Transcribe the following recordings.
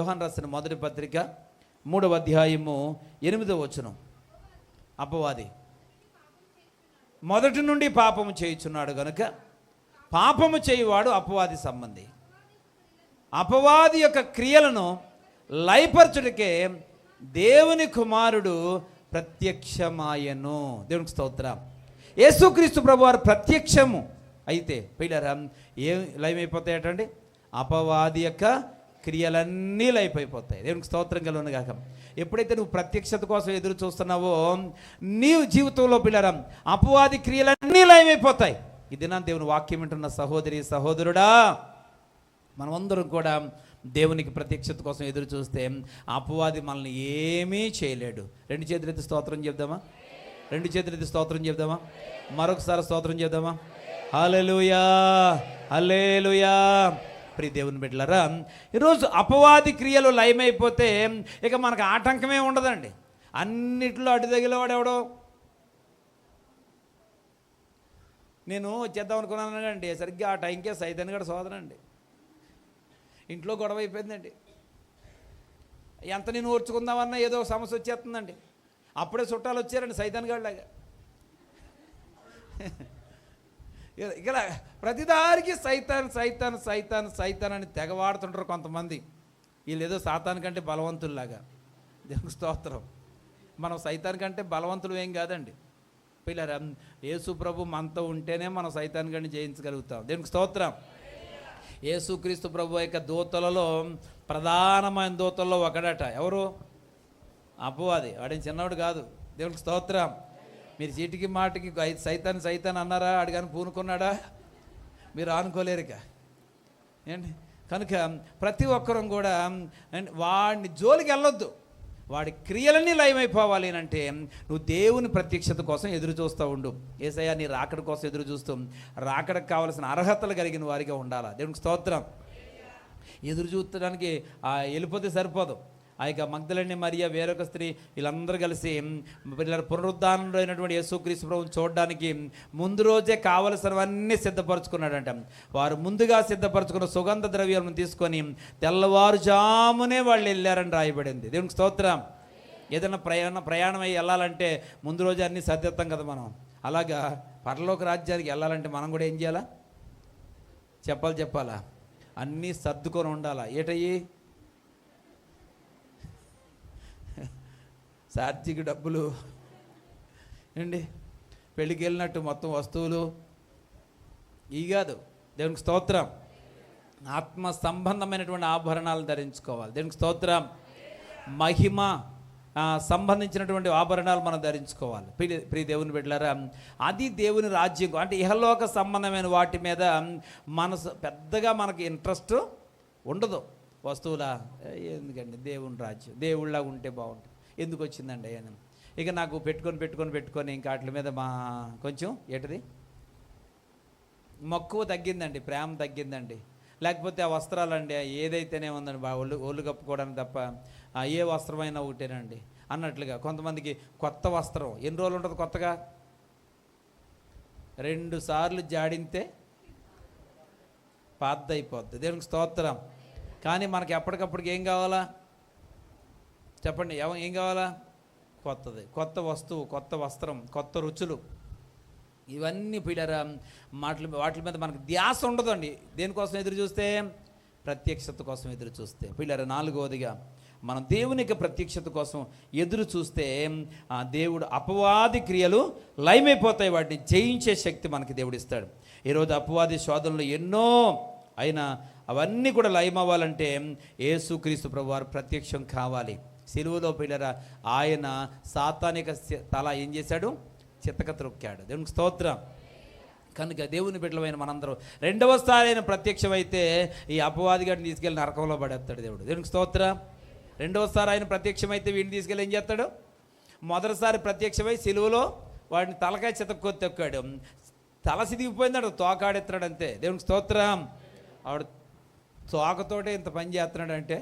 యోహాను రాసిన మొదటి పత్రిక 3వ అధ్యాయము 8వ వచనం. అపవాది మొదటి నుండి పాపము చేయుచున్నాడు గనుక పాపము చేయువాడు అపవాది సంబంధి. అపవాది యొక్క క్రియలను లయపరచుటకే దేవుని కుమారుడు ప్రత్యక్షమాయను. దేవునికి స్తోత్రం. యేసుక్రీస్తు ప్రభువారు ప్రత్యక్షము అయితే పిల్లరా ఏం లయమైపోతాయటండి? అపవాది యొక్క క్రియలన్నీ లైపోయిపోతాయి. దేవునికి స్తోత్రం కలుగును గాక. ఎప్పుడైతే నువ్వు ప్రత్యక్షత కోసం ఎదురు చూస్తున్నావో నీవు జీవితంలో పిల్లరా అపవాది క్రియలన్నీ లయమైపోతాయి. ఈ దినాన్ని దేవుని వాక్యం వింటున్న సహోదరి సహోదరుడా, మనమందరం కూడా దేవునికి ప్రత్యక్షత కోసం ఎదురు చూస్తే అపవాది మనల్ని ఏమీ చేయలేడు. 2 చేతులెత్తి స్తోత్రం చెప్దామా? 2 చేతులెత్తి స్తోత్రం చెప్దామా? మరొకసారి స్తోత్రం చెప్దామా? హల్లెలూయా, హల్లెలూయా. ప్రియ దేవుని బిడ్డలారా, ఈరోజు అపవాది క్రియలు లయమైపోతే ఇక మనకు ఆటంకమే ఉండదండి. అన్నిట్లో అడ్డు తగిలేవాడు ఎవడో. నేను చేద్దాం అనుకున్నాను అండి, సరిగ్గా ఆ టైంకే సైతాన్ గడ సోదరండి ఇంట్లో గొడవ అయిపోయిందండి. ఎంత నేను ఓర్చుకుందామన్నా ఏదో సమస్య వచ్చేస్తుందండి. అప్పుడే చుట్టాలు వచ్చారండి సైతాన్ గాడిలాగా. ఇక్కడ ప్రతిదారికి సైతాన్ సైతాన్ సైతాన్ సైతాన్ అని తెగవాడుతుంటారు కొంతమంది. వీళ్ళు ఏదో సాతాన్ కంటే బలవంతుల్లాగా. దేవునికి స్తోత్రం. మనం సైతాన్ కంటే బలవంతులు ఏం కాదండి పిల్లరా. యేసు ప్రభు మనతో ఉంటేనే మనం సైతాన్ కంటే జయించగలుగుతాం. దేవునికి స్తోత్రం. యేసుక్రీస్తు ప్రభు యొక్క దూతలలో ప్రధానమైన దూతల్లో ఒకడట. ఎవరు? అపవాది. వాడేం చిన్నవాడు కాదు. దేవునికి స్తోత్రం. మీరు చీటికి మాటికి సైతాన్ సైతాన్ అన్నారా? అడిగాను పూనుకున్నాడా? మీరు ఆనుకోలేరుక ఏంటి? కనుక ప్రతి ఒక్కరం కూడా వాడిని జోలికి వెళ్ళొద్దు. వాడి క్రియలన్నీ లయమైపోవాలి అని అంటే నువ్వు దేవుని ప్రత్యక్షత కోసం ఎదురు చూస్తూ ఉండు. యేసయ్య నీ రాకడ కోసం ఎదురు చూస్తూ రాకడకు కావలసిన అర్హతలు కలిగిన వారిగా ఉండాలా. దేవునికి స్తోత్రం. ఎదురు చూడడానికి వెళ్ళిపోతే సరిపోదు. ఆ యొక్క మగ్దలని మరియ వేరొక స్త్రీ వీళ్ళందరూ కలిసి పిల్లల పునరుద్ధానంలో అయినటువంటి యేసుక్రీస్తు ప్రభువుని చూడడానికి ముందు రోజే కావలసినవన్నీ సిద్ధపరచుకున్నాడంట. వారు ముందుగా సిద్ధపరచుకున్న సుగంధ ద్రవ్యాలను తీసుకొని తెల్లవారుజామునే వాళ్ళు వెళ్ళారని రాయబడింది. దేవునికి స్తోత్రం. ఏదైనా ప్రయాణం అయ్యి వెళ్ళాలంటే ముందు రోజే అన్నీ సర్దిస్తాం కదా మనం. అలాగా పరలోక రాజ్యానికి వెళ్ళాలంటే మనం కూడా ఏం చేయాలా? చెప్పాలా? అన్నీ సర్దుకొని ఉండాలా. ఏటయ్యి? ఛార్జీకి డబ్బులు ఏంటి, పెళ్ళికి వెళ్ళినట్టు మొత్తం వస్తువులు ఇవి కాదు. దేవునికి స్తోత్రం. ఆత్మ సంబంధమైనటువంటి ఆభరణాలు ధరించుకోవాలి. దేవునికి స్తోత్రం. మహిమ సంబంధించినటువంటి ఆభరణాలు మనం ధరించుకోవాలి. ప్రియ దేవుని బిడ్డలారా, అది దేవుని రాజ్యం. అంటే ఇహలోక సంబంధమైన వాటి మీద మనసు పెద్దగా మనకి ఇంట్రెస్ట్ ఉండదు. వస్తువులా ఎందుకండి, దేవుని రాజ్యం దేవుళ్ళగా ఉంటే బాగుంటుంది. ఎందుకు వచ్చిందండి అయ్యాను? ఇక నాకు పెట్టుకొని ఇంకా వాటి మీద మా కొంచెం ఏంటిది మక్కువ తగ్గిందండి, ప్రేమ తగ్గిందండి. లేకపోతే ఆ వస్త్రాలండి ఏదైతేనే ఉందండి ఒళ్ళు కప్పుకోవడానికి తప్ప ఏ వస్త్రమైనా ఒకటేనండి అన్నట్లుగా. కొంతమందికి కొత్త వస్త్రం ఎన్ని రోజులు ఉంటుంది కొత్తగా? 2 సార్లు జాడితే పాతదైపోద్ది. దేవునికి స్తోత్రం. కానీ మనకి ఎప్పటికప్పటికి ఏం కావాలా చెప్పండి? ఏం కావాలా? కొత్తది, కొత్త వస్తువు, కొత్త వస్త్రం, కొత్త రుచులు. ఇవన్నీ పిల్లరా వాటి మీద మనకు ధ్యాస ఉండదండి. దేనికోసం ఎదురు చూస్తే? ప్రత్యక్షత కోసం ఎదురు చూస్తే. పిల్లరా 4వదిగా మనం దేవునికి ప్రత్యక్షత కోసం ఎదురు చూస్తే దేవుడు అపవాది క్రియలు లయమైపోతాయి. వాటిని జయించే శక్తి మనకి దేవుడు ఇస్తాడు. ఈరోజు అపవాది శోధనలు ఎన్నో అయినా అవన్నీ కూడా లయమవ్వాలంటే యేసుక్రీస్తు ప్రభువారు ప్రత్యక్షం కావాలి. సిలువలో పిల్లరా ఆయన సాతానిక తల ఏం చేశాడు? చితక త్రొక్కాడు. దేవునికి స్తోత్రం. కనుక దేవుని బిడ్డలమైన మనందరం 2వసారి ఆయన ప్రత్యక్షమైతే ఈ అపవాది గారిని తీసుకెళ్ళి నరకంలో పడేస్తాడు దేవుడు. దేవునికి స్తోత్రం. 2వసారి ఆయన ప్రత్యక్షమైతే వీడిని తీసుకెళ్ళి ఏం చేస్తాడు? మొదటిసారి ప్రత్యక్షమై సిలువలో వాడిని తలకాయ చితక తొక్కాడు. తల సిదిగిపోయిందాడు, తోకాడెత్తాడు అంతే. దేవునికి స్తోత్రం. ఆవిడ తోకతోటే ఇంత పని చేస్తున్నాడంటే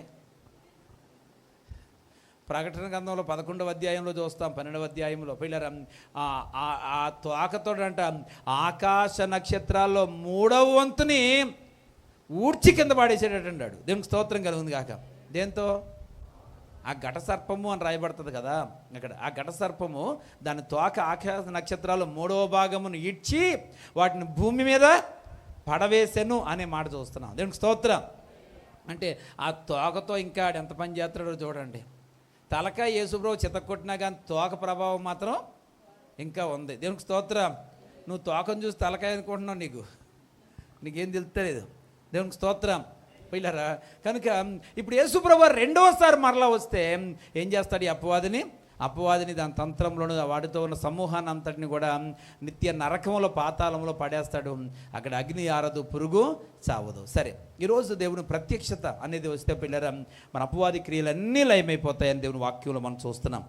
ప్రకటన గ్రంథంలో 11వ అధ్యాయంలో చూస్తాం, 12వ అధ్యాయంలో పిల్లరా ఆ తోకతోడంట ఆకాశ నక్షత్రాల్లో 3వ వంతుని ఊడ్చి కింద పాడేసేటట్టు అన్నాడు. దేవునికి స్తోత్రం కలుగుంది కాక. దేంతో? ఆ ఘట సర్పము అని రాయబడుతుంది కదా అక్కడ. ఆ ఘట సర్పము దాని తోక ఆకాశ నక్షత్రాలు 3వ భాగమును ఇడ్చి వాటిని భూమి మీద పడవేసెను అనే మాట చూస్తున్నాం. దేవునికి స్తోత్రం. అంటే ఆ తోకతో ఇంకా ఎంత పని చేస్తాడో చూడండి. తలకాయ యేసుప్రభు చితక్కొట్టినా కానీ తోక ప్రభావం మాత్రం ఇంకా ఉంది. దేవునికి స్తోత్రం. నువ్వు తోకను చూసి తలకాయ అనుకుంటున్నావు, నీకేం తెలుస్తలేదు. దేవునికి స్తోత్రం పిల్లరా. కనుక ఇప్పుడు యేసుప్రభు రెండవసారి మరలా వస్తే ఏం చేస్తాడు? ఈ అపవాదిని దాని తంత్రంలోను వాడితో ఉన్న సమూహాన్ని అంతటిని కూడా నిత్య నరకంలో పాతాళంలో పడేస్తాడు. అక్కడ అగ్ని ఆరదు, పురుగు చావదు. సరే, ఈరోజు దేవుని ప్రత్యక్షత అనేది వస్తే పిల్లరా మన అపవాది క్రియలన్నీ లయమైపోతాయని దేవుని వాక్యంలో మనం చూస్తున్నాం.